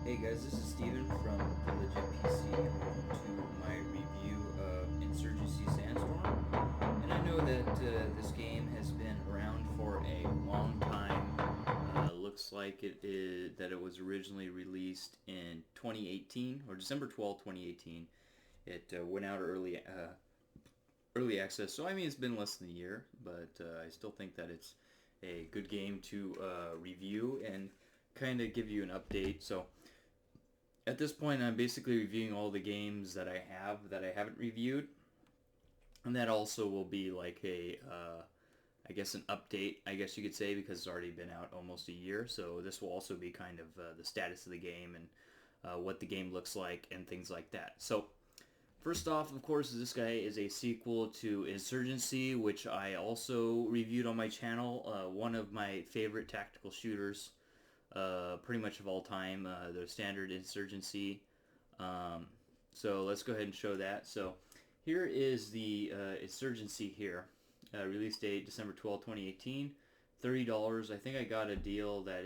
Hey guys, this is Steven from the Legit PC. Welcome to my review of Insurgency Sandstorm. And I know that this game has been around for a long time. Looks like it was originally released in 2018 or December 12th, 2018. It went out early access, so I mean it's been less than a year, but I still think that it's a good game to review and kind of give you an update. So at this point, I'm basically reviewing all the games that I have that I haven't reviewed, and that also will be like I guess an update, I guess you could say, because it's already been out almost a year. So this will also be kind of the status of the game and what the game looks like and things like that. So first off, of course, this guy is a sequel to Insurgency, which I also reviewed on my channel. One of my favorite tactical shooters, pretty much of all time, the standard Insurgency. So let's go ahead and show that. So here is the Insurgency here. Release date December 12th, 2018. $30. I think I got a deal that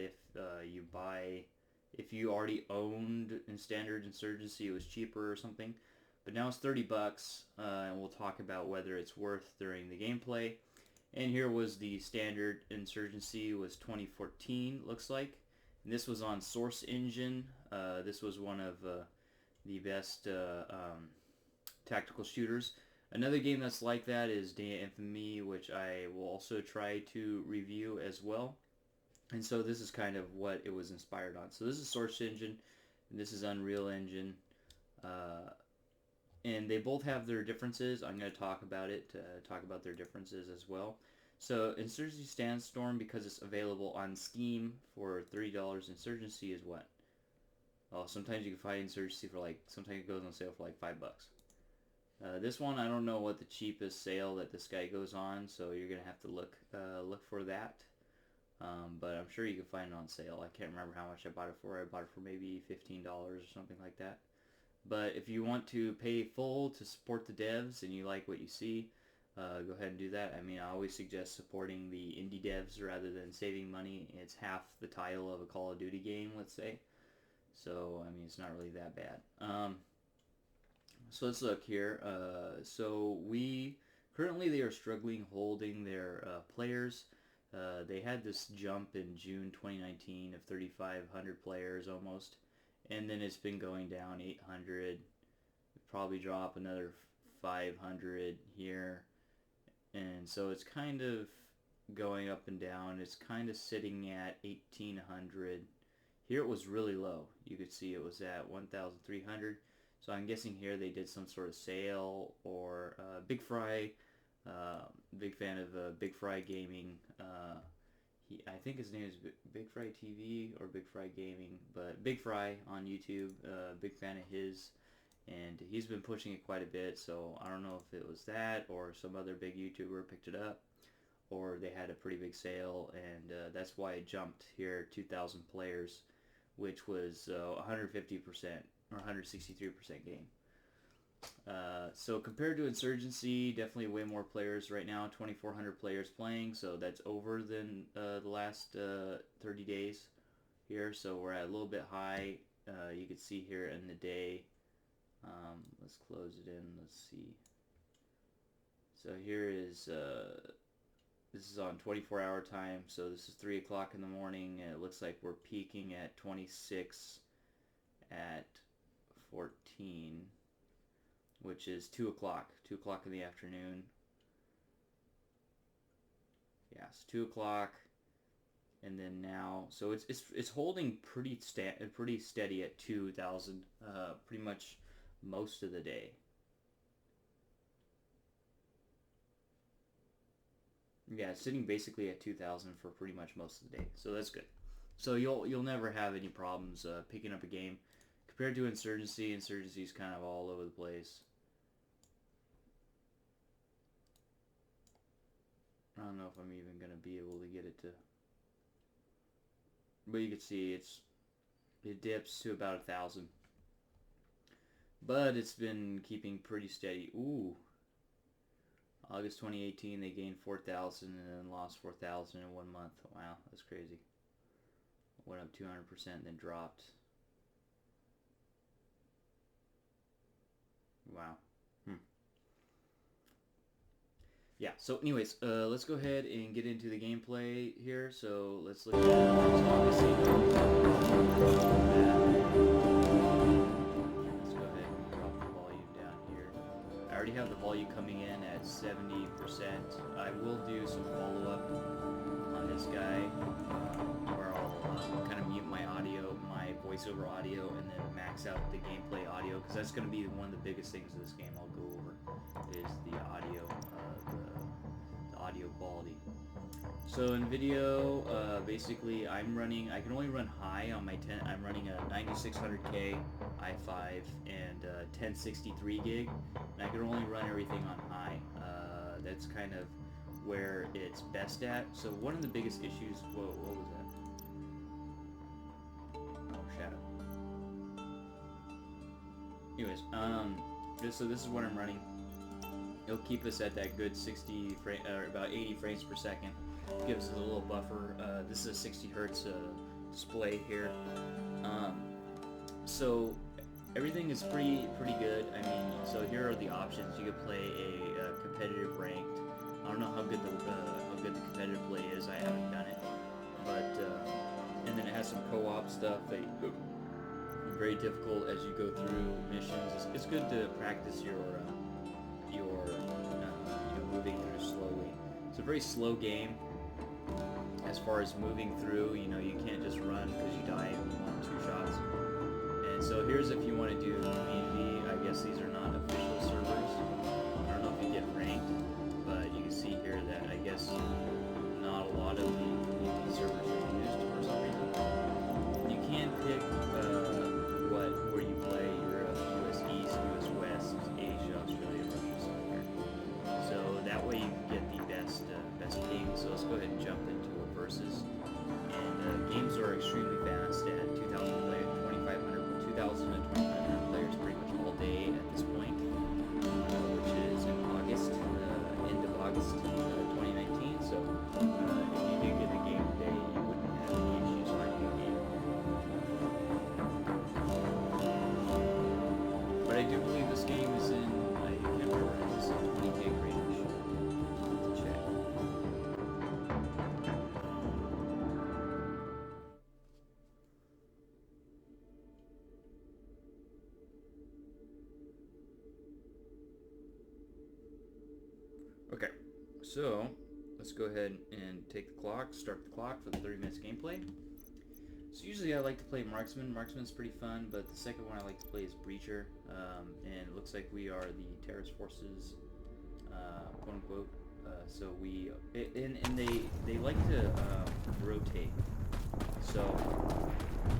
if you already owned in standard Insurgency, it was cheaper or something. But now it's 30 bucks, and we'll talk about whether it's worth during the gameplay. And here was the standard Insurgency, was 2014, looks like. And this was on Source Engine. This was one of the best tactical shooters. Another game that's like that is Day of Infamy, which I will also try to review as well. And so this is kind of what it was inspired on. So this is Source Engine, and this is Unreal Engine. And they both have their differences. I'm going to talk about talk about their differences as well. So Insurgency Sandstorm, because it's available on Steam for $30, Insurgency is what? Oh, sometimes you can find Insurgency for sometimes it goes on sale for like $5. This one, I don't know what the cheapest sale that this guy goes on, so you're gonna have to look for that. But I'm sure you can find it on sale. I can't remember how much I bought it for. I bought it for maybe $15 or something like that. But if you want to pay full to support the devs and you like what you see, go ahead and do that. I mean, I always suggest supporting the indie devs rather than saving money. It's half the title of a Call of Duty game, let's say. So, I mean, it's not really that bad. So let's look here. Currently they are struggling holding their players. They had this jump in June 2019 of 3,500 players almost, and then it's been going down 800. Probably drop another 500 here, and so it's kind of going up and down. It's kind of sitting at 1,800. Here it was really low. You could see it was at 1,300. So I'm guessing here they did some sort of sale or Big Fry. Big fan of Big Fry Gaming. I think his name is Big Fry TV or Big Fry Gaming, but Big Fry on YouTube. Big fan of his, and he's been pushing it quite a bit. So I don't know if it was that or some other big YouTuber picked it up, or they had a pretty big sale, and that's why it jumped here 2,000 players, which was 150% or 163% gain. So compared to Insurgency, definitely way more players right now. 2,400 players playing, so that's over than the last 30 days here. So we're at a little bit high. You can see here in the day. Let's close it in. Let's see. So here is this is on 24-hour time. So this is 3 o'clock in the morning. And it looks like we're peaking at 26 at 14, which is 2 o'clock in the afternoon. Yes, 2 o'clock, and then now, so it's holding pretty steady at 2,000 pretty much most of the day. Yeah, it's sitting basically at 2,000 for pretty much most of the day, so that's good. So you'll never have any problems picking up a game. Compared to Insurgency, Insurgency is kind of all over the place. I don't know if I'm even going to be able to get it to... But you can see it dips to about 1,000. But it's been keeping pretty steady. Ooh. August 2018, they gained 4,000 and then lost 4,000 in 1 month. Wow, that's crazy. Went up 200% and then dropped. Wow. Yeah, so anyways, let's go ahead and get into the gameplay here. So let's look at obviously. Let's go ahead and drop the volume down here. I already have the volume coming in at 70%. I will do some follow-up on this guy where I'll kind of mute my audio, my voiceover audio, and then max out the gameplay audio, because that's going to be one of the biggest things of this game I'll go over, is the audio, the audio quality. So in video, basically I can only run high on my I'm running a 9600K i5 and 1063 gig, and I can only run everything on high. That's kind of where it's best at. So one of the biggest issues, whoa, what was that? Oh, shadow. Anyways, so this is what I'm running. It'll keep us at that good 60 frame, or about 80 frames per second. Gives us a little buffer. This is a 60 hertz display here. So everything is pretty good. I mean, so here are the options. You could play a competitive ranked. I don't know how good the competitive play is. I haven't done it, but and then it has some co-op stuff. Very difficult as you go through missions. It's good to practice your moving through slowly. It's a very slow game as far as moving through. You can't just run because you die in 1-2 shots. And so here's if you want to do community. I guess these are not official servers. I don't know if you get ranked, but you can see here that I guess not a lot of the community servers are used for some reason. You can pick where you play. Europe, US East, US West, Asia, Australia, Russia, somewhere. So that way you can get the best ping. So let's go ahead and jump into a versus. And games are extremely fast at 2,000 players, 2,000 to 2,500 players pretty much all day at this point, which is in August, end of August 2019. So if you did get the game today, you wouldn't have any issues finding a game. But I do believe this game is in, I can't remember, it's in 20 gig range. Let's check. Okay, so let's go ahead and take the clock, start the clock for the 30 minutes gameplay. So usually I like to play Marksman. Marksman's pretty fun, but the second one I like to play is Breacher. And it looks like we are the terrorist forces, quote unquote. So they like to rotate. So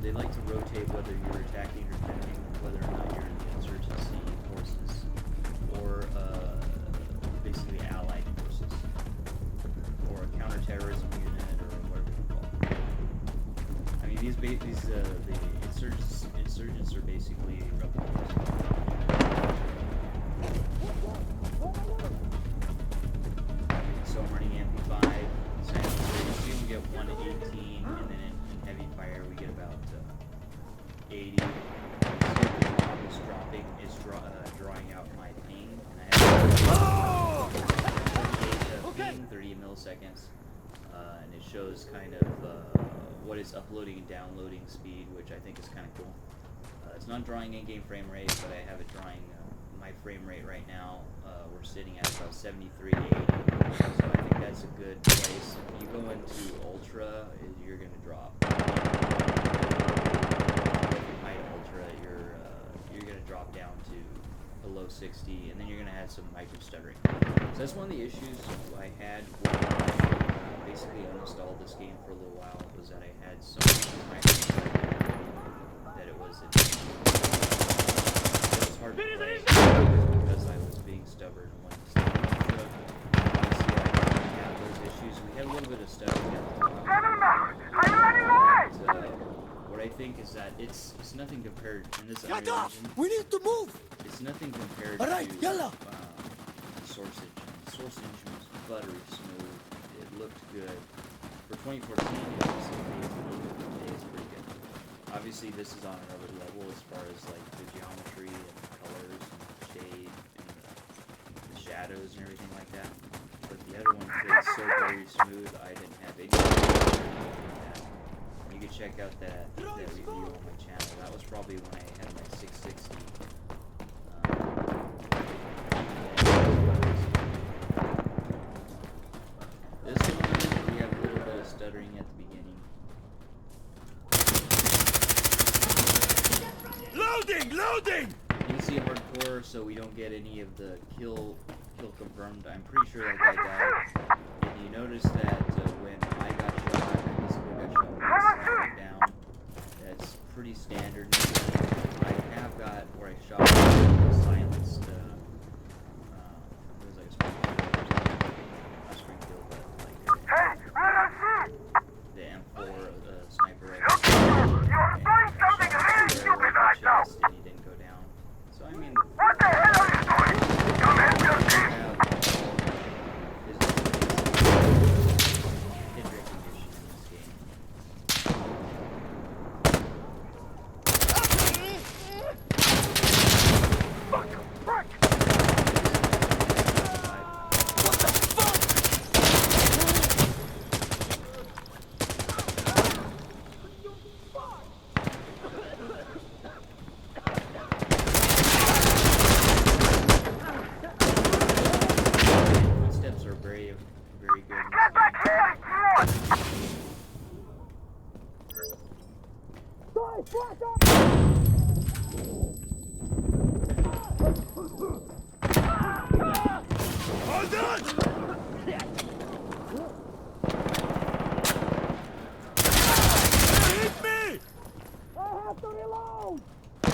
they like to rotate whether you're attacking or defending, whether or not you're in the insurgency forces, or basically allied forces, or a counterterrorism unit, or whatever you call it. I mean, the insurgents are basically rebels. So I'm running MP5, Sandstorm. We can get 1 to 18, and then in heavy fire we get about 80. It's dropping, it's drawing out my ping, and I have 30 milliseconds, and it shows kind of what is uploading and downloading speed, which I think is kind of cool. It's not drawing in-game frame rate, but I have it drawing my frame rate right now. We're sitting at about 73 to 80, so I think that's a good place. If you go into Ultra, you're going to drop. If you hide Ultra, you're going to drop down to below 60, and then you're going to have some micro stuttering. So that's one of the issues I had when I basically uninstalled this game for a little while, was that I had so much micro stuttering that it was hard to play because I was being stubborn and wanted to stay. So obviously I didn't have those issues. We had a little bit of stuttering at the time. I'm running away! What I think is that it's nothing compared, in this Unreal Engine, we need to move! It's nothing compared to Source Engine. Source Engine was buttery smooth. It looked good. For 2014, it was pretty good. Obviously, this is on another level as far as like the geometry and colors and shades shadows and everything like that. But the other one plays so very smooth, I didn't have any problem with that. You can check out that review on my channel. That was probably when I had my 660. This one, we have a little bit of stuttering at the beginning. Loading! Easy hardcore, so we don't get any of the kill confirmed. I'm pretty sure that guy died. And you notice that when I got shot, and this guy got shot, when I down. That's pretty standard. I have got where I shot silenced. It was like a spring kill, but like the M4 sniper rifle. And he didn't go down. So I mean, what the hell are you doing? Come in, hit recognition in this game. Footsteps are very, very good. Get back here! Hold on! Hit me! I have to reload! I'm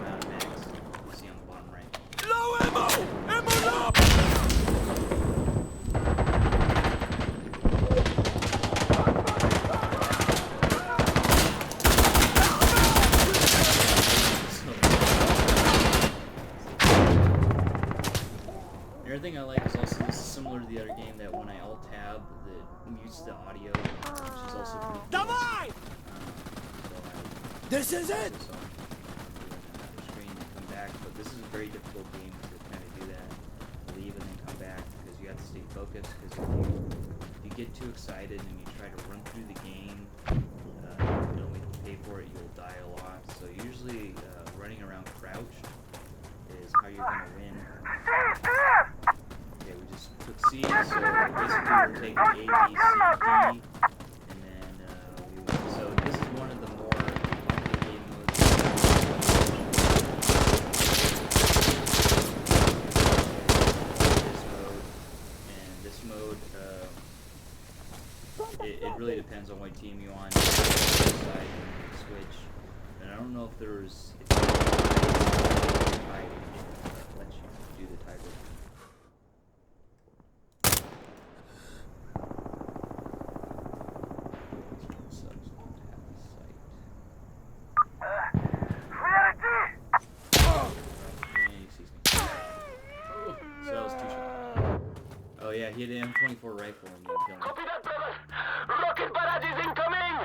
out of mags. You see on the bottom right. Low ammo! Ammo low! Another thing I like is also this is similar to the other game that when I alt tab, it mutes the audio, which is also pretty cool. Давай! This is it! Screen and come back, but this is a very difficult game to kind of do that, leave and then come back because you have to stay focused. Because if you get too excited and you try to run through the game, you don't pay for it, you'll die a lot. So usually running around crouched is how you're gonna win. Okay, we just took C, so basically we're taking A, B, C, D, and then so this is one of the more popular game modes. This mode, it really depends on what team you're on. Decide switch, and I don't know if there's lets you do the tiebreaker. So that was 2 shots. Oh yeah, he had an M24 rifle and he killed him. Copy that, brother! Rocket barrage is incoming!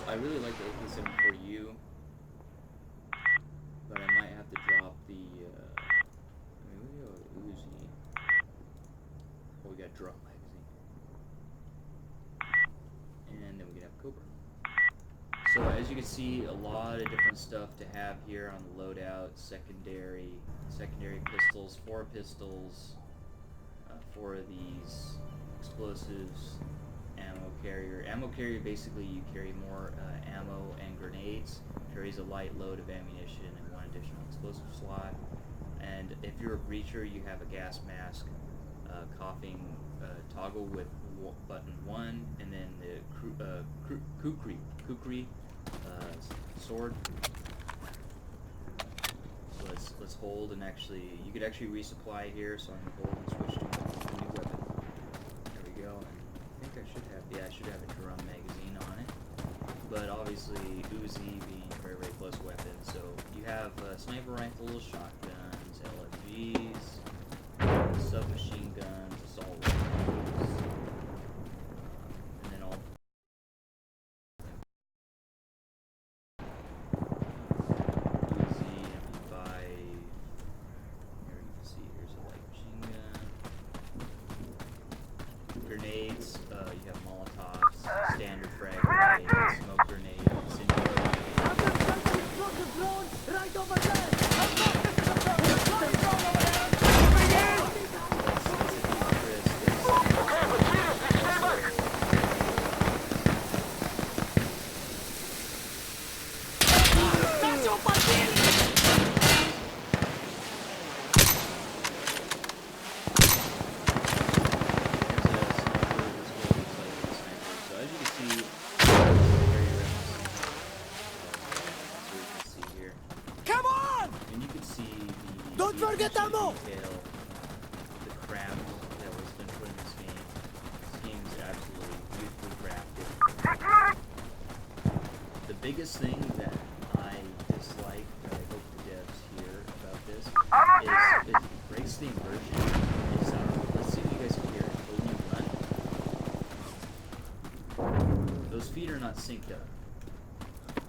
I really like the AK-74U, but I might have to drop the, I mean, we got Uzi. Oh, we got drum magazine. And then we can have Cobra. So as you can see, a lot of different stuff to have here on the loadout. Secondary pistols, 4 pistols, 4 of these, explosives, ammo carrier, basically you carry more ammo and grenades, carries a light load of ammunition and 1 additional explosive slot. And if you're a breacher, you have a gas mask, coughing toggle with button 1, and then the kukri sword. So let's hold, and actually you could actually resupply here, so I'm gonna hold and switch to a new weapon. There we go. And I should have a drum magazine on it, but obviously Uzi being a very, very close weapon. So you have sniper rifles, shotguns, LMGs, submachine guns, assault rifles, Don't forget ammo! Detail, the craft that was been put in this game. This game is absolutely beautifully crafted. The biggest thing that I dislike, that I hope the devs hear about this, is it breaks the immersion. Let's see if you guys can hear it. When you run, those feet are not synced up.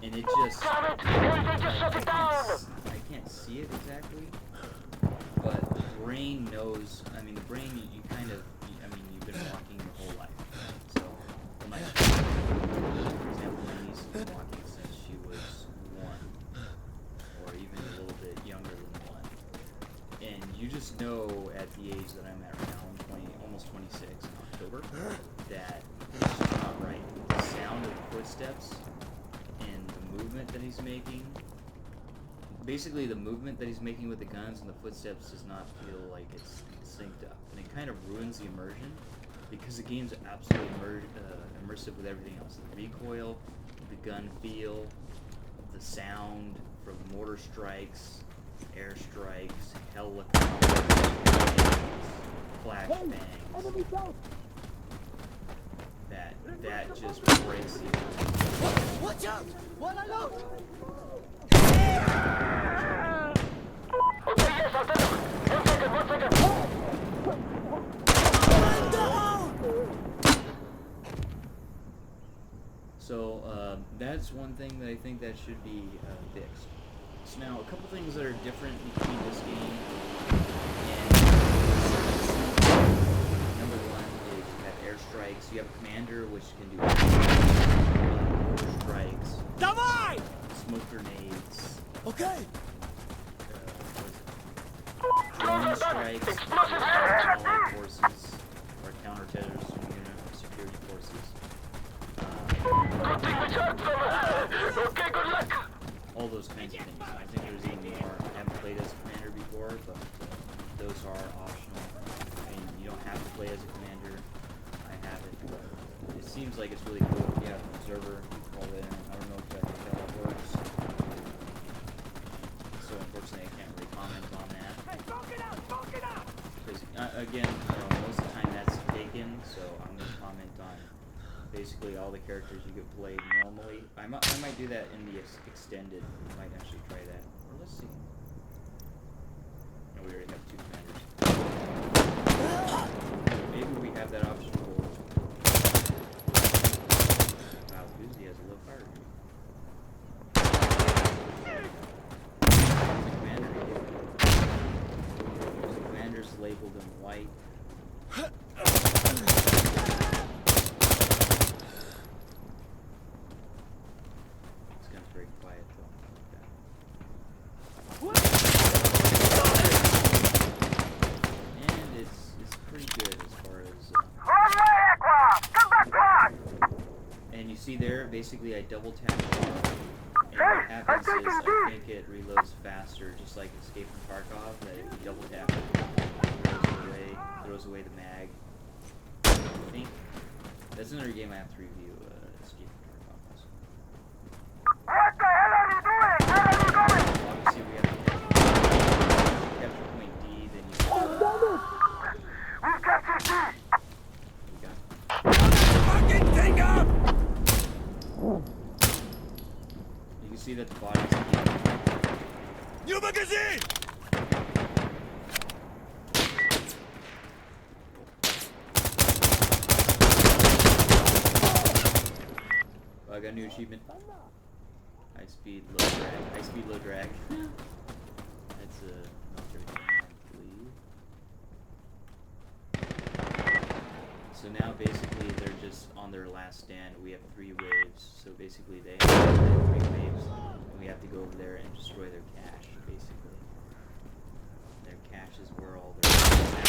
And it just... Damn it! They just shut it down! I can't see it exactly, but the brain knows. I mean, the brain, you kind of, I mean, you've been walking your whole life. So, for example, my niece has been walking since she was 1, or even a little bit younger than 1. And you just know at the age that I'm at right now, I'm almost 26 in October, that it's just not right. The sound of the footsteps and the movement that he's making. Basically, the movement that he's making with the guns and the footsteps does not feel like it's synced up, and it kind of ruins the immersion because the game's absolutely immersive with everything else: the recoil, the gun feel, the sound from mortar strikes, air strikes, helicopters, flashbangs. That just breaks the immersion. Watch out! One alone! Okay, yes, I'll take him. One second. So, that's one thing that I think that should be fixed. So now, a couple things that are different between this game and number 1 is you have airstrikes. You have a commander which can do mortar strikes, Давай! smoke grenades, Okay. drone strikes, allied forces, or counterterrorism security forces. Good thing we talked from okay, good luck. All those kinds of things. I think there's even more. I haven't played as a commander before, but those are optional. I mean, you don't have to play as a commander. I have it, but it seems like it's really cool. Yeah, observer, call it in. I don't know if how that works. So unfortunately, I can't really comment on that. Hey, smoke it out! Because again, most of the time that's taken, so I'm going to comment on basically all the characters you could play normally. I might do that in the extended. I might actually try that. Or let's see. No, we already have 2 commanders. Maybe we have that option for... Wow, Uzi has a low fire rate. The commander's labeled in white. Very quiet though. And it's pretty good as far as and you see there, basically I double tap R, and what happens is I think it reloads faster, just like Escape from Tarkov, that if you double tap it throws away the mag. I think that's another game I have to review, Escape from Tarkov also. What the hell are you doing? Where are you going? Obviously, we have to capture point D, then you We captured D! we got Fucking thing up! you can see that the body's New magazine! I got a new achievement. High speed, low drag. High speed, low drag. That's a military thing, I believe. So now basically they're just on their last stand. We have 3 waves. So basically they have 3 waves, and we have to go over there and destroy their cache. Basically, their cache is where all their stuff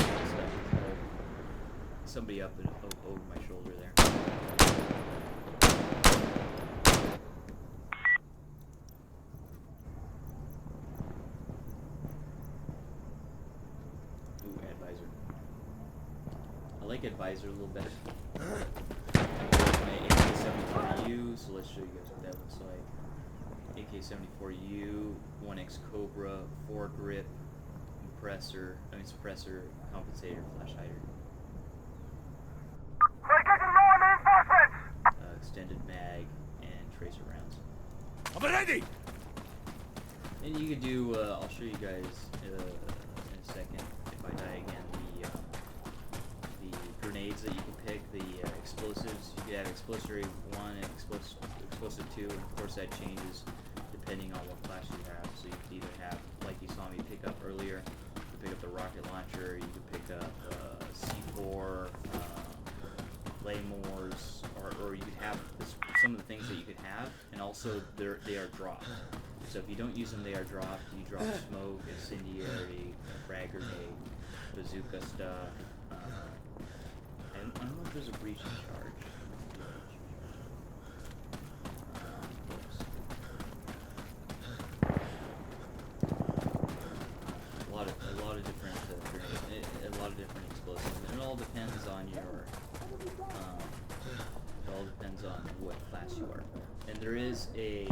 is. Somebody up and over my shoulder there. I like Advisor a little better. My AK-74U, so let's show you guys what that looks like. AK-74U, 1X Cobra, 4 grip, suppressor, compensator, flash hider. We're getting more reinforcements! Extended mag, and tracer rounds. I'm ready! And you could do, I'll show you guys in a second, if I die again, the grenades that you can pick, the explosives. You could have explosive 1 and explosive 2, and of course that changes depending on what class you have. So you could either have, like you saw me pick up earlier, you could pick up the rocket launcher, you could pick up C4, claymores, or you could have some of the things that you could have, and also they are dropped. So if you don't use them, they are dropped. You drop smoke, incendiary, frag grenade, bazooka stuff. And I don't know if there's a breaching charge. A lot of different grenades, a lot of different explosives, and it all depends on your. It all depends on what class you are. And there is a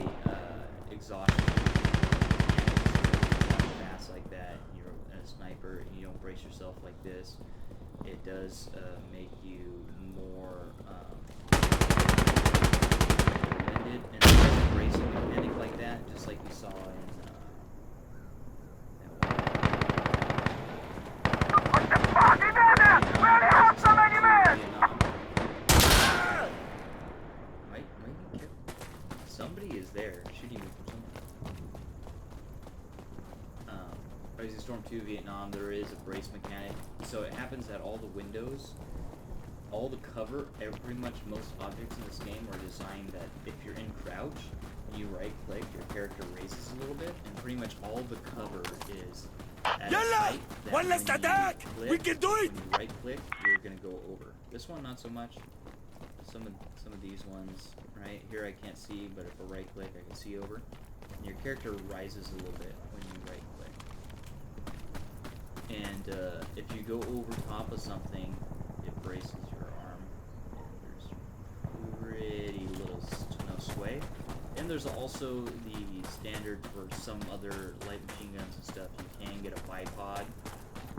exhaustion fast like that. You're a sniper and you don't brace yourself like this. It does make you more winded, and a bracing mechanic like that, just like you saw in What the fuck is that? We only have so many men! Might be careful. Somebody is there shooting me from somewhere. Rising Storm 2 Vietnam, there is a brace mechanic. So it happens that all the windows, all the cover, pretty much most objects in this game are designed that if you're in crouch, you right click, your character raises a little bit, and pretty much all the cover is at a height that One last attack! click, We can do it! when you right click, you're gonna go over. This one not so much. Some of these ones, right here I can't see, but if I right click I can see over. And your character rises a little bit when you right click. And if you go over top of something, it braces your arm, and there's pretty little to no sway. And there's also the standard for some other light machine guns and stuff. You can get a bipod,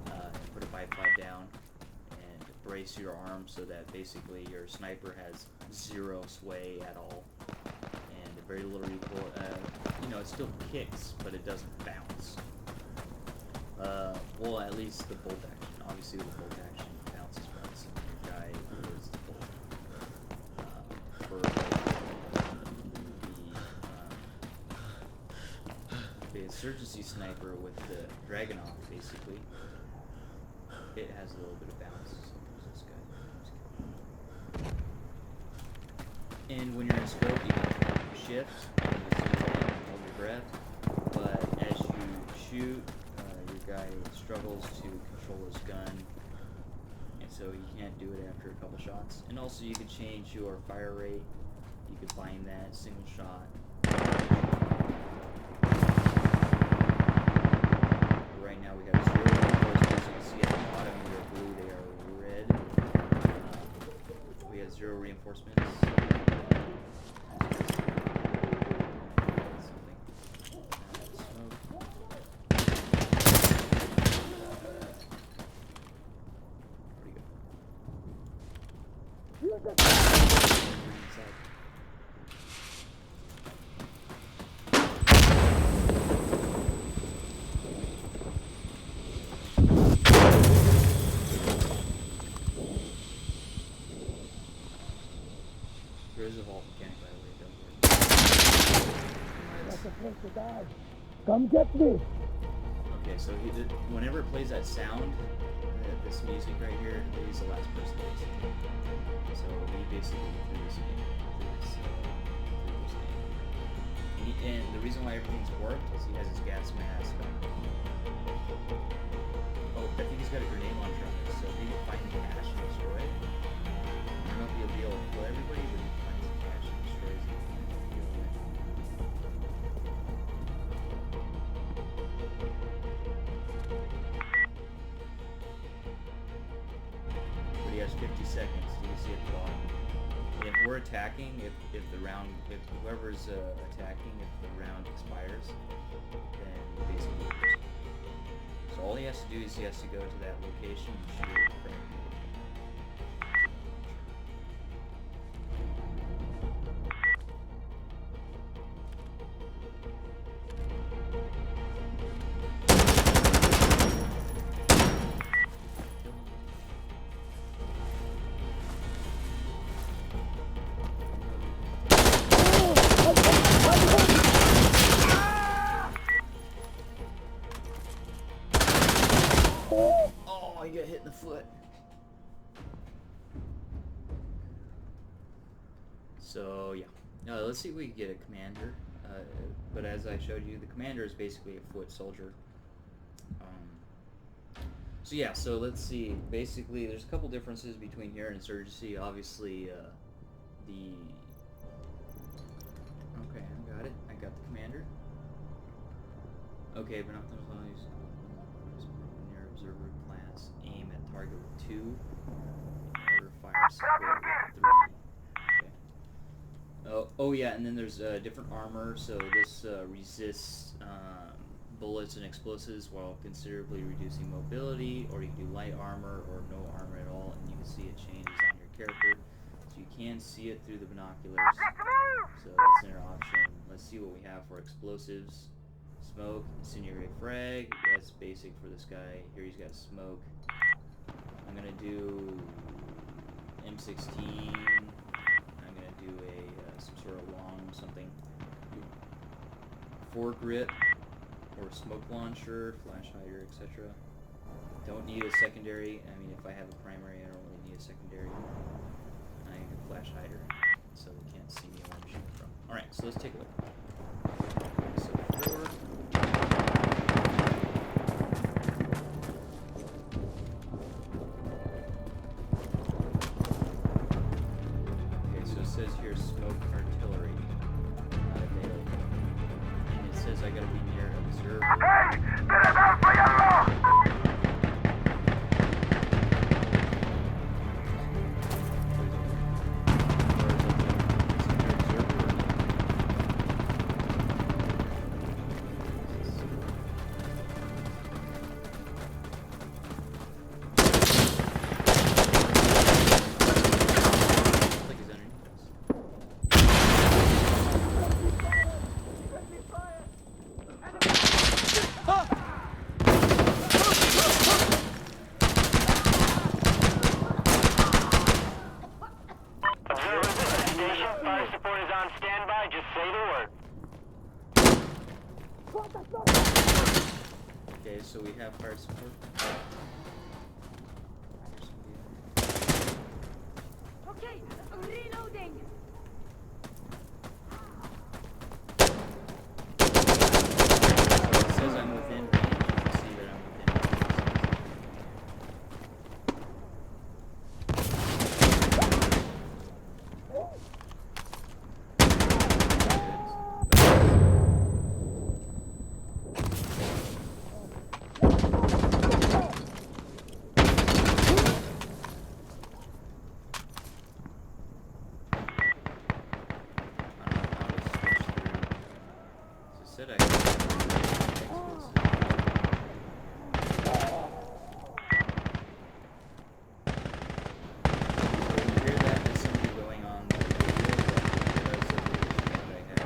and put a bipod down and brace your arm so that basically your sniper has zero sway at all and very little recoil. It still kicks, but it doesn't bounce. Well, at least the bolt action. Obviously, the bolt action bounces once, and your guy is the bolt. For the Insurgency sniper with the Dragunov, basically, it has a little bit of bounce. So this guy. And when you're in scope, you can shift, and hold your breath. But as you shoot, your guy struggles to control his gun, and so he can't do it after a couple shots. And also you can change your fire rate. You could bind that single shot. Right now we have 0 reinforcements. You can see at the bottom they are blue, they are red. We have 0 reinforcements. There is a vault mechanic, by the way, don't worry. That's a place to die. Come get me! Okay, so whenever it plays that sound, this music right here, he's the last person to execute. So we basically get through this game. And the reason why everything's warped is he has his gas mask on. Oh, I think he's got a grenade launcher on this, so if he can find the cache and destroy it, I don't know if he'll be able to kill everybody, but he finds the cache and destroys it. But he has 50 seconds. You can see at the bottom. If we're attacking, if whoever's attacking, if the round expires, then we basically lose. So So all he has to do is he has to go to that location and shoot it from. Oh, I got hit in the foot. So yeah, let's see if we can get a commander. But as I showed you, the commander is basically a foot soldier. So yeah, so let's see. Basically, there's a couple differences between here and Insurgency. Obviously, the... Okay, I got it. I got the commander. Okay, but not those values. Near observer class. Aim at target with 2. Order fire support with 3. Okay. Oh yeah, and then there's different armor. So this resists bullets and explosives while considerably reducing mobility, or you can do light armor or no armor at all, and you can see it changes on your character. So you can see it through the binoculars. So that's another option. Let's see what we have for explosives. Smoke, incendiary frag. That's basic for this guy. Here he's got smoke. I'm gonna do M16. I'm gonna do a some sort of long something. Foregrip or smoke launcher, flash hider, etc. Don't need a secondary. I mean, if I have a primary, I don't really need a secondary. I have a flash hider, so they can't see me where I'm shooting from. All right, so let's take a look. So forward. Okay, so it says here smoke artillery. Not available. And it says I gotta be near observer. ¡Hey! ¡Tenemos apoyarlo! Okay, so we have fire support. Okay, reloading. It says I'm within range. You can see that I'm within range. Said I could explosive. So when you hear that, there's something going on the radio, because of the issue that I had.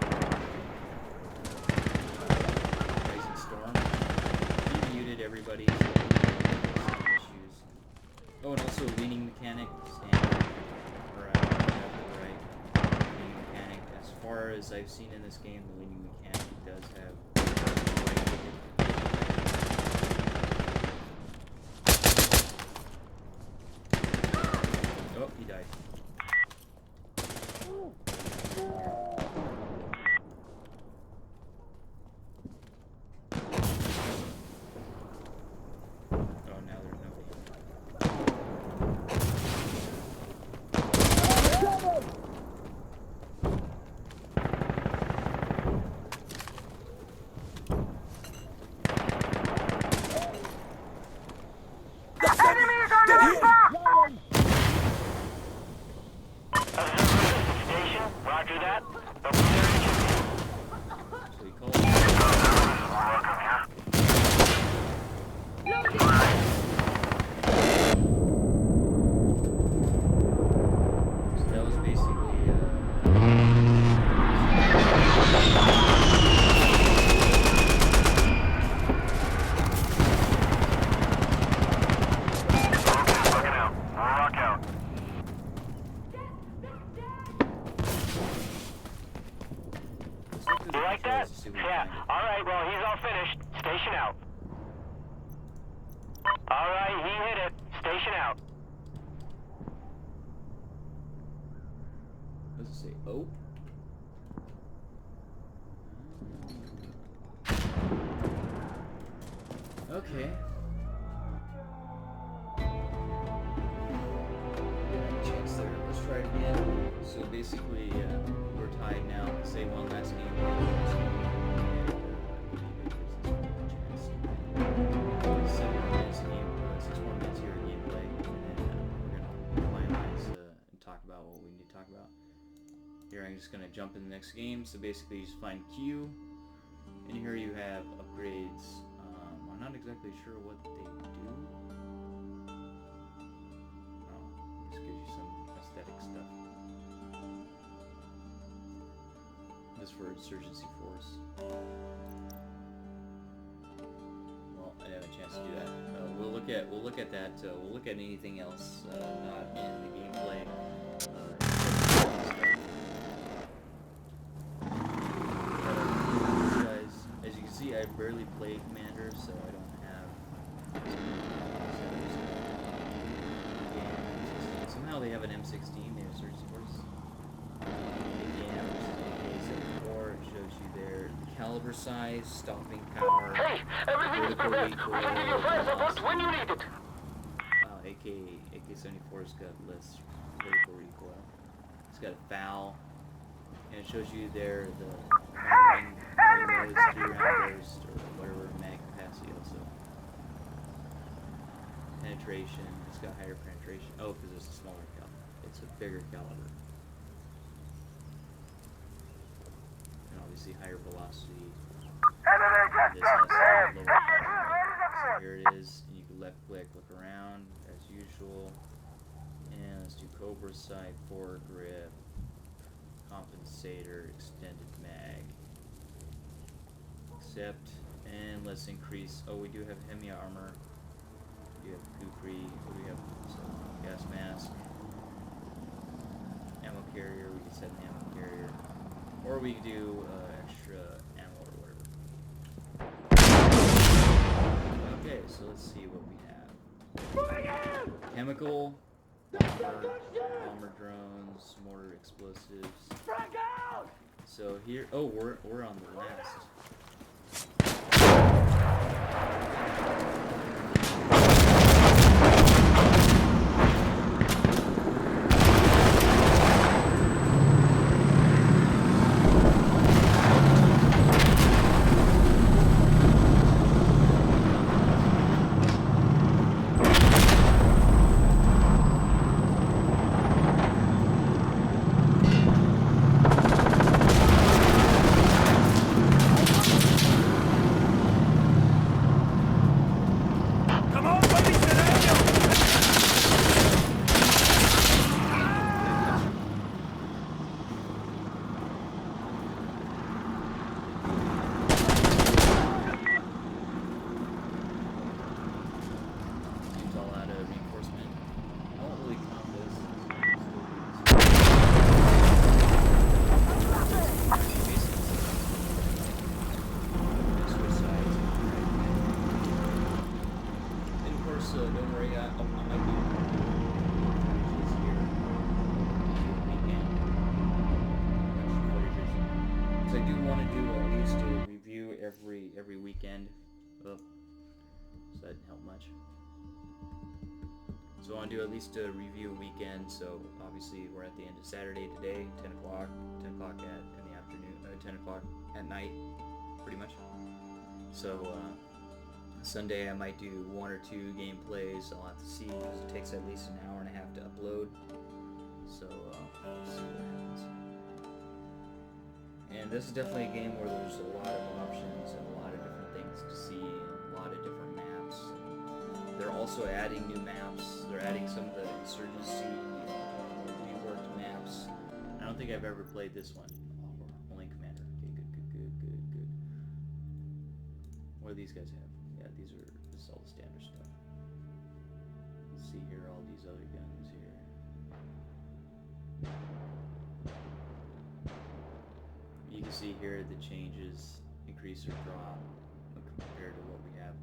Rising Storm. He muted everybody, so some issues. Oh, and also leaning mechanic, stand right, right. Leaning mechanic. As far as I've seen in this game, the leaning mechanic does have. Oh, he died. Oh, now there's nobody. Station out. Alright, he hit it. Station out. What does it say? Oh. Okay. Chance there. Let's try it again. So basically, we're tied now. Say one last game. And 7 more minutes of game, 6 more minutes here of gameplay, and then we're gonna finalize and talk about what we need to talk about. Here I'm just gonna jump in the next game. So basically, you just find Q, and here you have upgrades. I'm not exactly sure what they do. Oh, this gives you some aesthetic stuff. This for Insurgency Force. Well, I didn't have a chance to do that. We'll look at that. We'll look at anything else not in the gameplay. As you can see, I barely play Commander, so I don't have. Somehow they have an M16. They have Insurgency Force. AKM versus AK-74. It shows you there the caliber size, stopping power. Hey, everything is prepared. We can give you fire support when you need it. Wow, AK-74's got less vertical recoil. It's got a foul, and it shows you there the firing, 3-round burst, or whatever mag capacity also. Penetration, it's got higher penetration. Oh, because it's a smaller caliber. It's a bigger caliber. And obviously higher velocity. This has lower velocity. So here it is. And you can left click, look around as usual. And let's do Cobra sight, foregrip, compensator, extended mag. Accept, and let's increase. Oh, we do have Hemi armor. We have Kukri. We have gas mask. Ammo carrier. We can set an ammo carrier, or we could do extra ammo or whatever. Okay, so let's see what we have. Chemical, bomber drones, mortar explosives. So here, oh, we're on the last. Don't worry, I might do finishes here weekend. Because I do want to do at least a review every weekend. Oh, so that didn't help much. So I want to do at least a review weekend. So obviously we're at the end of Saturday today, 10 o'clock in the afternoon, 10 o'clock at night, pretty much. So Sunday I might do 1 or 2 gameplays. I'll have to see because it takes at least an hour and a half to upload. So we'll see what happens. And this is definitely a game where there's a lot of options and a lot of different things to see and a lot of different maps. They're also adding new maps. They're adding some of the Insurgency reworked maps. I don't think I've ever played this one. Oh, only Commander. Okay, good. What do these guys have? Yeah, this is all the standard stuff. Let's see here, all these other guns here. You can see here the changes, increase or drop, compared to what we have.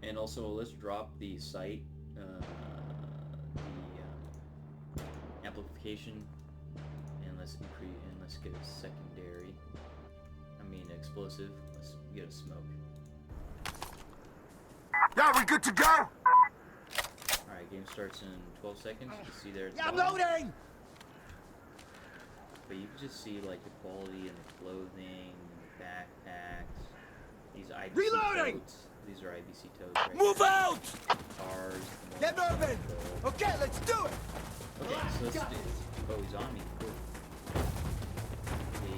And also, let's drop the sight, the amplification, and let's get a secondary. Explosive. Let's get a smoke. Yeah, we good to go? Alright, game starts in 12 seconds. You see there. Yeah, I'm loading! But you can just see like the quality and the clothing, and the backpacks. These IBC Reloading! totes. These are IBC totes. Right Move here. out! Cars. Get moving! Okay, let's do it! Okay, so let's do it. Oh, he's on me. Cool.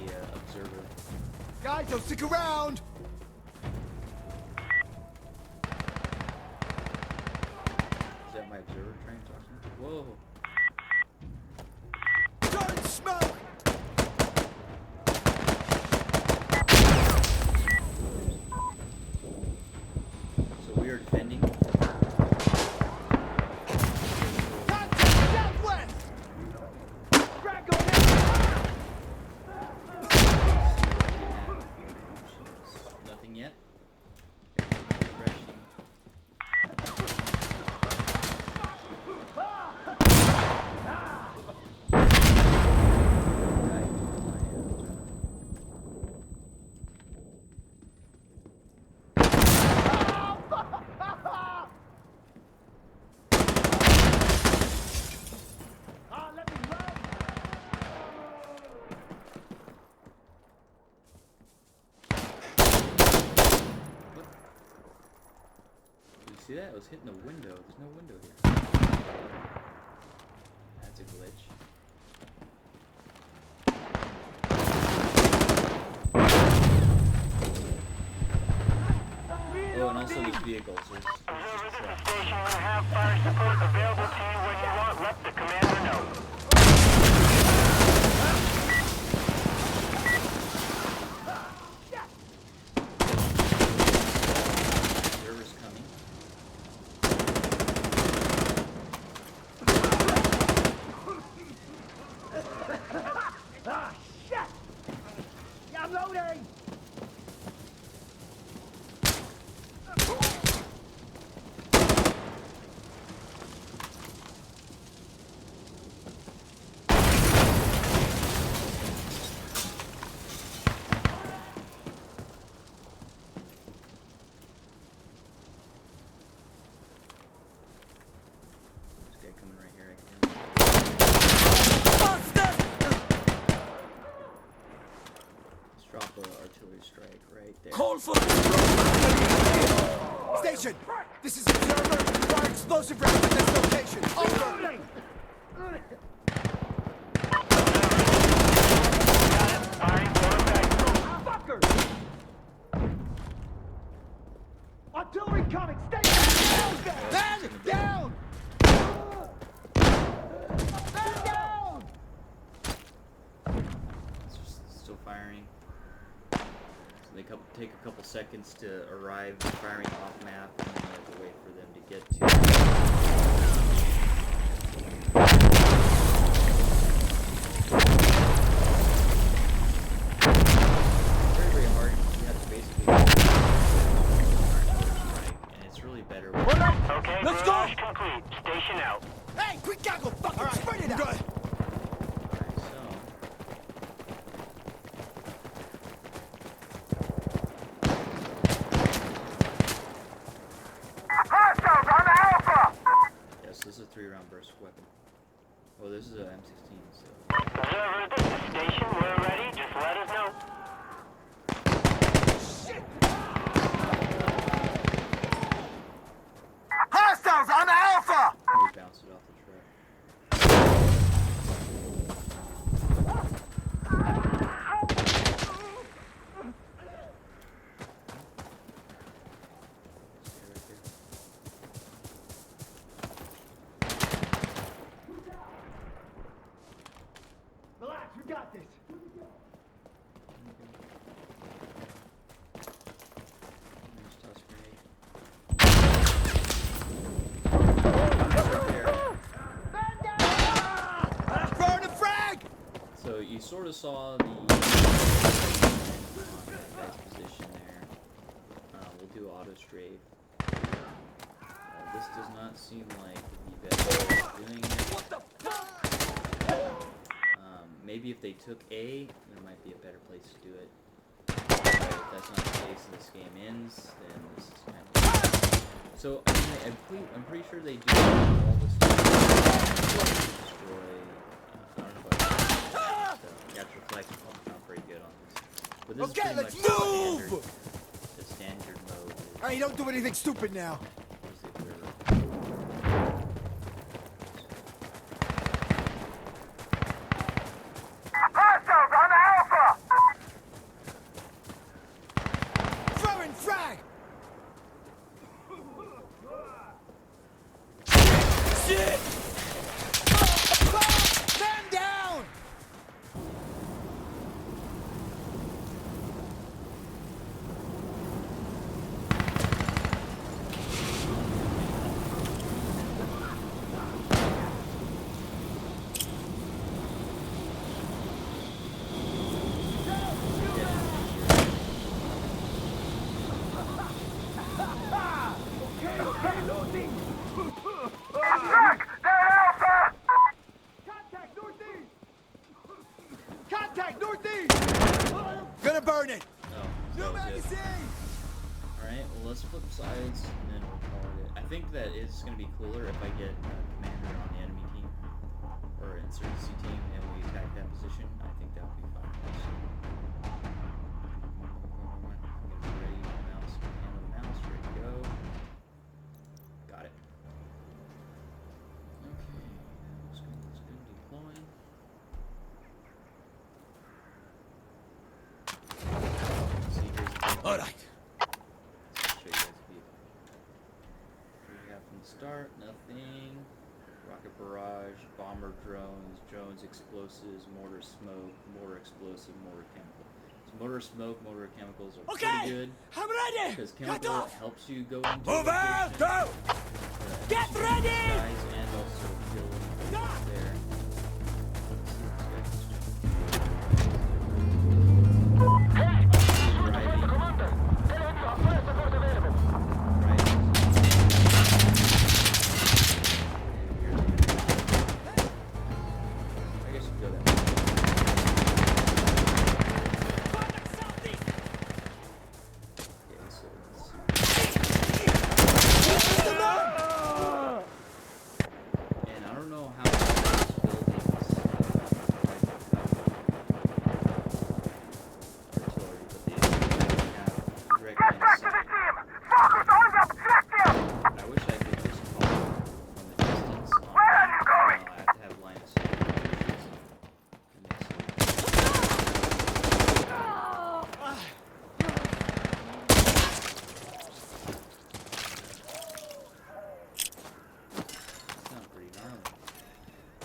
The observer. Guys, don't stick around! Is that my observer trying to talk to me? Whoa. Throwing smoke! So we are defending. Southwest! Nothing yet. Refreshing. See that? It was hitting the window. There's no window here. That's a glitch. Oh, and also this vehicle. So it's just a truck. Station will have fire support available to you when you want. Let the commander know. Observer's coming. Ah, shit! Yeah, I'm loading! This guy coming right here. Let's drop an artillery strike right there. Call for Station! This is Observer. Fire explosive round at this location. Over! Firing for effect. Fucker! Artillery coming! Station! Man down! Man down! It's just still firing. So they take a couple seconds to arrive firing off map, and then you have to wait for them to get to. Very, very hard. You have to basically and it's really better with Okay, Let's barrage go! complete. Station out. Hey, quick goggle! Fucking spread it out! Good. Alright, so Hostiles on Alpha! yes, this is a 3-round burst weapon. Oh, this is a M16, so Observer, this is station. We're ready. Just let us know. Hostiles on Alpha! we bounced it off the truck. Stay right there. Relax, we got this. There's toss grenade. Right there. Throwing a frag! So you sort of saw the guy's position there. We'll do auto strafe. This does not seem like the best way of doing it. What the fuck? Maybe if they took A, there might be a better place to do it. But if that's not the case and this game ends, then this is kind of... So, I mean, I'm pretty sure they do all this stuff to destroy... I don't know about that. Capture flex is not very good on this. But this Okay, is let's pretty much move! the standard mode. Hey, don't do anything stupid now. Where's the observer? Hostiles on the Alpha! Throwing frag! Shit! Man down! Attack! They're Alpha! Contact northeast! Contact northeast! Gonna burn it! Oh, New that was it. magazine! Alright, well let's flip sides and then we'll call it. I think that it's going to be cooler if I get a commander on the enemy team or insurgency team and we attack that position. I think that would be fun. I'm going to be ready. Mouse, handle the mouse, ready to go. Got it. Okay, that's good. Deploying. See, here's the thing. All right. Show you guys a view. What do we have from the start? Nothing. Rocket barrage, bomber drones, drones explosives, mortar smoke, mortar explosive, mortar chemical. So mortar smoke, mortar chemicals are pretty good I'm ready! because Cut chemical off! helps you go into Move out! location, Go! Get ready! guys, and also kill Stop! there. Hey! Commander! Heads up, fire support available! Right. I guess you can go that way. Okay, so let's see. And I don't know how these buildings artillery, but they have direct Get line of back to sight. the team! Focus on the objective! I wish I could just call from the distance. Where are you going? I have to have line of sight. It's not pretty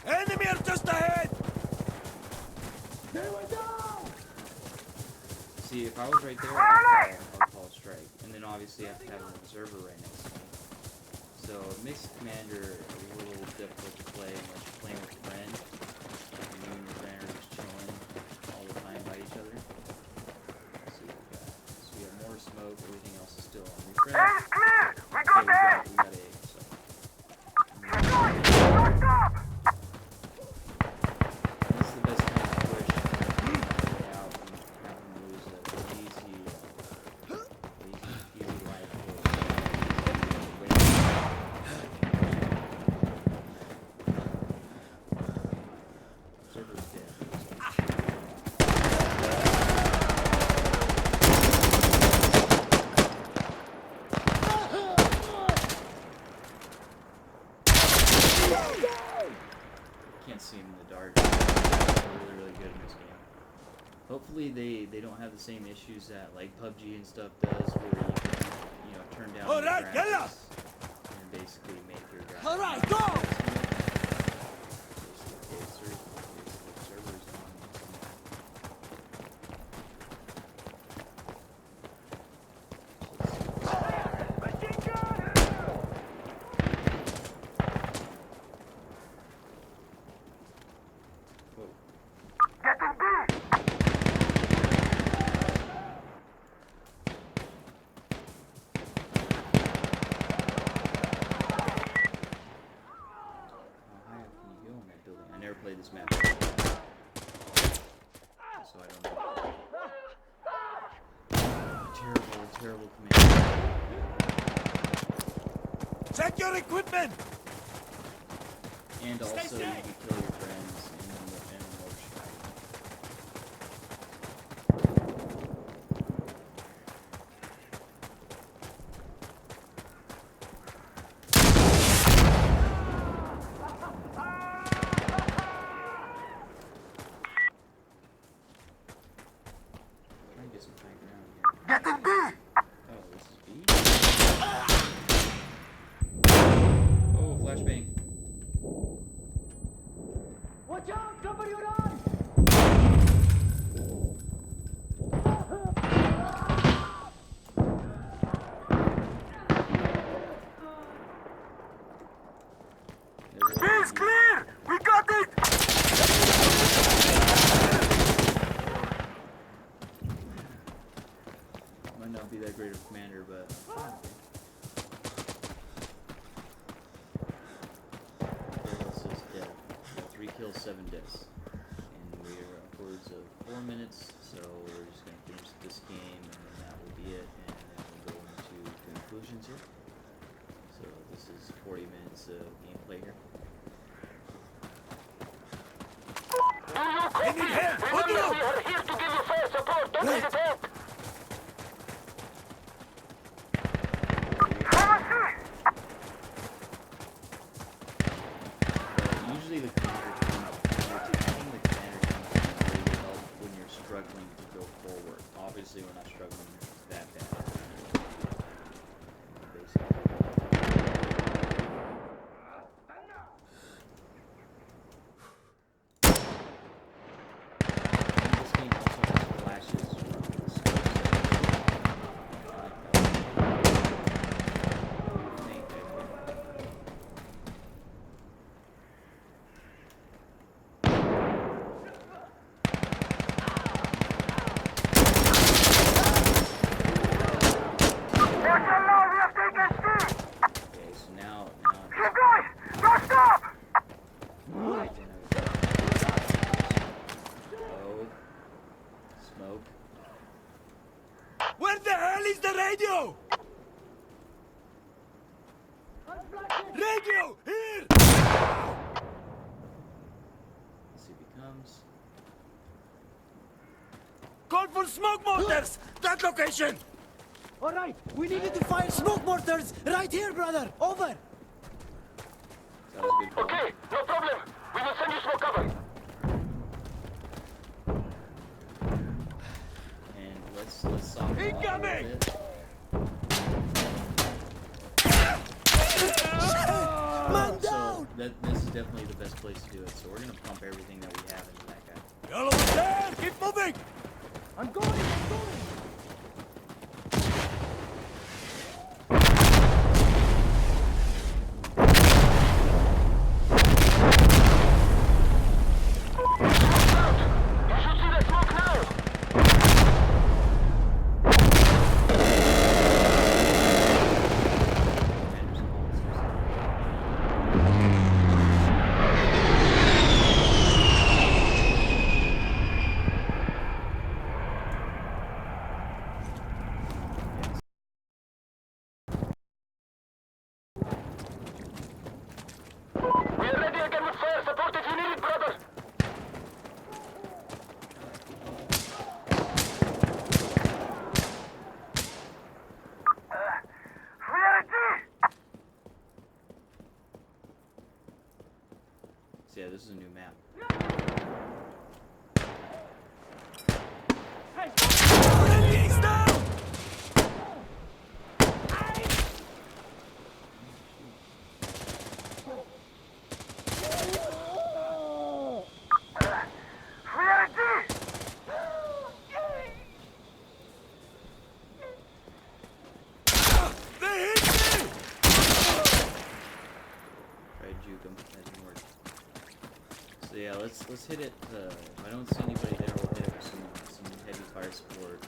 gnarly. Enemy are just ahead! See, if I was right there, I'd call a strike. And then obviously I have to have an observer right next to me. So mixed commander is a little difficult to play unless you're playing with a friend. And you and your friend are just chilling all the time by each other. Let's see what we got. So we have more smoke, everything else is still on A refresh. is clear! We Okay, got A! we got A. So. Keep going! Don't stop! This is the best time to push way out and have them lose an easy life. Server's dead. Can't see him in the dark. They're really good in this game. Hopefully they don't have the same issues that like PUBG and stuff does, where you can turn down your Alright, yalla! graphics and basically make your graphics. All right, go! Servers on. Whoa. Getting B! Check your equipment! And also, you safe. can kill your friends in a more strike. Try and get some high ground here. Get in B! Oh, this is B? Oh, flashbang. Watch out! Cover your eyes! There's B a is clear! We got it! Might not be that great of a commander, but okay, this is death. 3 kills, 7 deaths. And we are upwards of 4 minutes, so we're just going to finish this game, and then that will be it, and then we'll go into conclusions here. So this is 40 minutes of gameplay here. Do you copy? Remember, we are here to give you fire support. Don't hesitate. Usually the commander attacking the commander can really help when you're struggling to go forward. Obviously we're not struggling that bad. This game also has flashes from the scopes. Okay, so now Keep going! Don't stop! oh, smoke. Where the hell is the radio? Radio! Here! Let's see if he comes. Call for smoke mortars! That location! Alright, we needed to fire smoke mortars right here, brother! Over! That was a good call. Okay, no problem. We will send you smoke cover. And let's soften it up a Incoming! little bit. Man So down! this is definitely the best place to do it. So we're gonna pump everything that we have into that guy. Y'all over there! Keep moving! I'm going! You should see the smoke now. Commander's calls. We are ready again with fire support if you need it, brother. We are at G. So yeah, this is a new map. Release now! We are at G. They hit me! Try to juke him. That didn't work. So yeah, let's hit it. If I don't see anybody there, we'll hit it with some heavy fire support.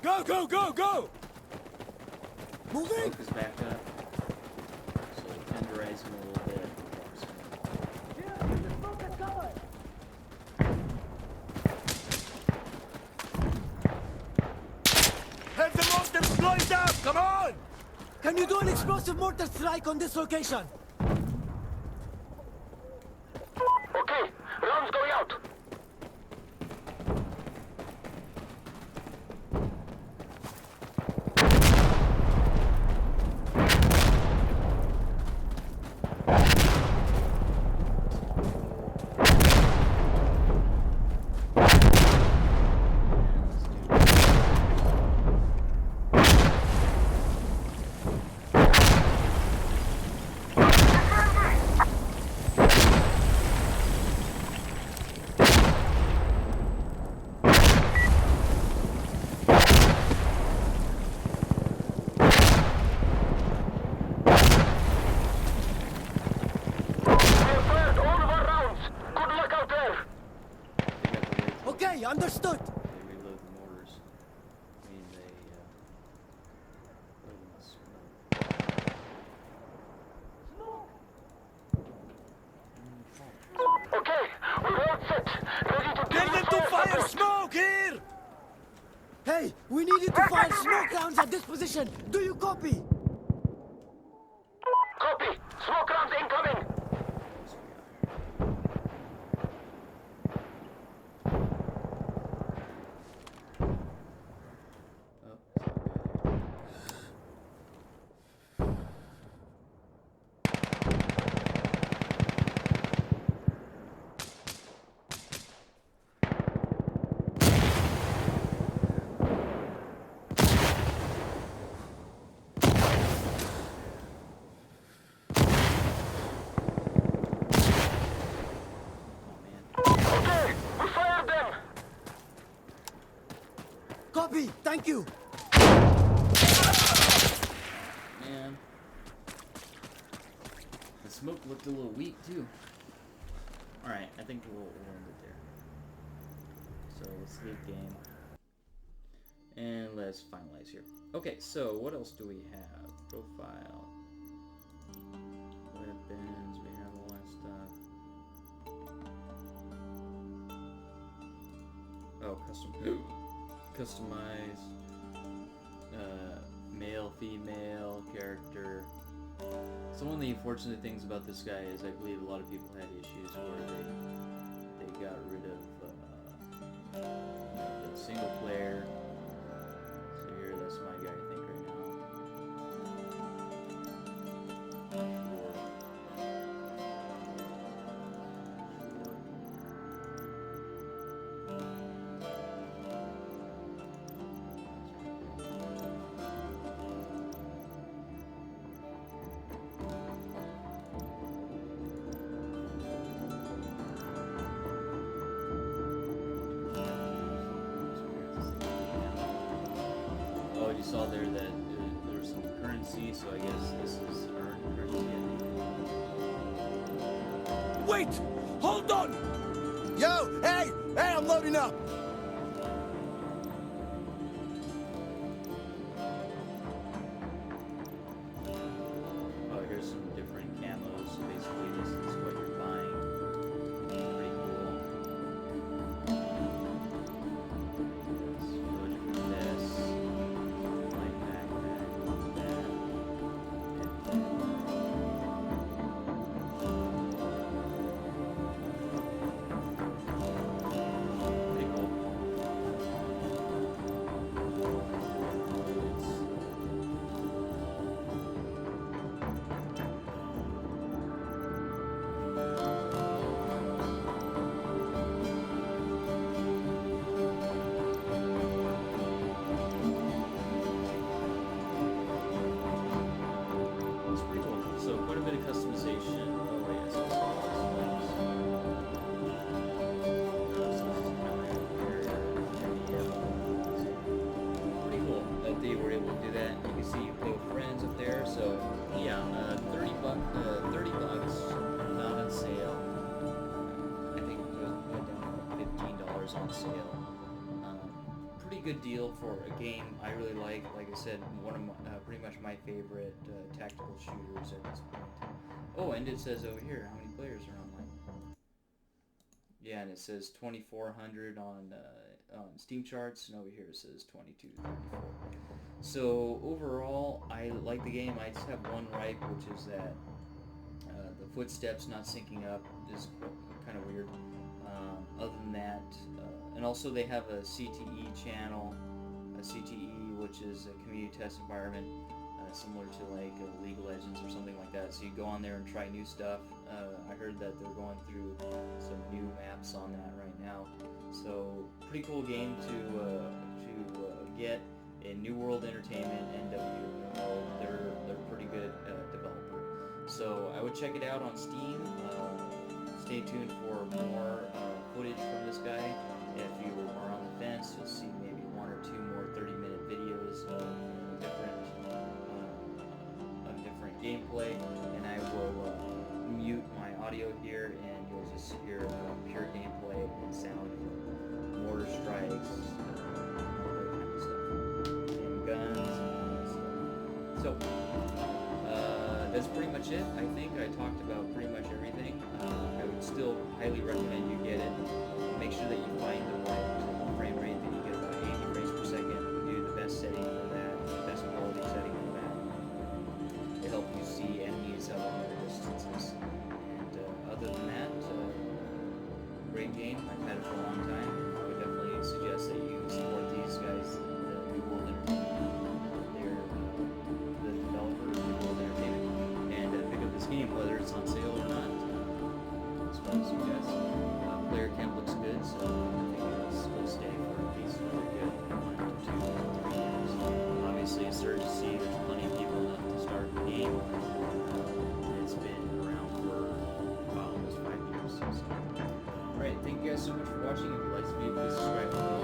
Go, go, go, go! Moving! Smoke is back up. So tenderize him a little bit. Boys up! Come on! Can you do an explosive mortar strike on this location? Okay, rounds going out. Okay, understood. They reload the mortars. I mean, they load them with smoke. Okay, we're all set. Ready to Get them to fire smoke here! Hey, we need you to fire smoke rounds at this position. Do you copy? Copy. Smoke rounds incoming. Okay, we fired them. Copy, thank you. Man. The smoke looked a little weak, too. Alright, I think we'll end it there. So, let's leave game. And let's finalize here. Okay, so what else do we have? Profile. Weapons, we have all that stuff. Oh, customize. Male, female, character. So one of the unfortunate things about this guy is I believe a lot of people had issues where they got rid of the single player. So here, that's my guy, I think, right now. Oh, you saw there that there was some currency, so I guess this is earned currency, I think. Wait! Hold on! Yo! Hey! Hey, I'm loading up! Oh, here's some different camos. So basically, this is what you're buying. Pretty cool. Let's go for this. Light backpack, that. Pretty cool. It's pretty cool. So quite a bit of customization. Oh yes, this pretty cool that they were able to do that. You can see you play with friends up there. So yeah, 30 bucks, not on sale. I think it went down to $15 on sale. Pretty good deal for a game I really like. Like I said, one of my, pretty much my favorite tactical shooters at this point. Oh, and it says over here how many players are online. Yeah, and it says 2,400 on on Steam charts, and over here it says 22 to 34. So overall, I like the game. I just have one gripe, which is that the footsteps not syncing up is kind of weird. Other than that, and also they have a CTE channel, a CTE, which is a community test environment, similar to like League of Legends or something like that. So you go on there and try new stuff. I heard that they're going through some new maps on that right now. So pretty cool game to get. In New World Entertainment, NW, they're pretty good developer. So I would check it out on Steam. Stay tuned for more footage from this guy. If you are on the fence, you'll see maybe 1 or 2 more 30-minute videos of different gameplay, and I will mute my audio here, and you'll just hear pure gameplay and sound of mortar strikes, all that kind of stuff, and guns and all that stuff. So that's pretty much it. I think I talked about pretty much everything. I would still highly recommend you get it. Make sure that you find the right frame rate, that you get about 80 frames per second. Do the best setting for that, the best quality setting for that, to help you see enemies at long distances. And other than that, great game. I've had it for a long time. I would definitely suggest that you support these guys, the New World Entertainment. They're the developer of New World Entertainment, and pick up this game, whether it's on sale or not. That's what I would suggest. Player count looks good, so I think it'll stay for at least another good 1 to 2 or 3 years. Obviously, Insurgency, there's plenty of people enough to start the game. It's been around for almost 5 years. So. Alright, thank you guys so much for watching. If you like this video, please subscribe.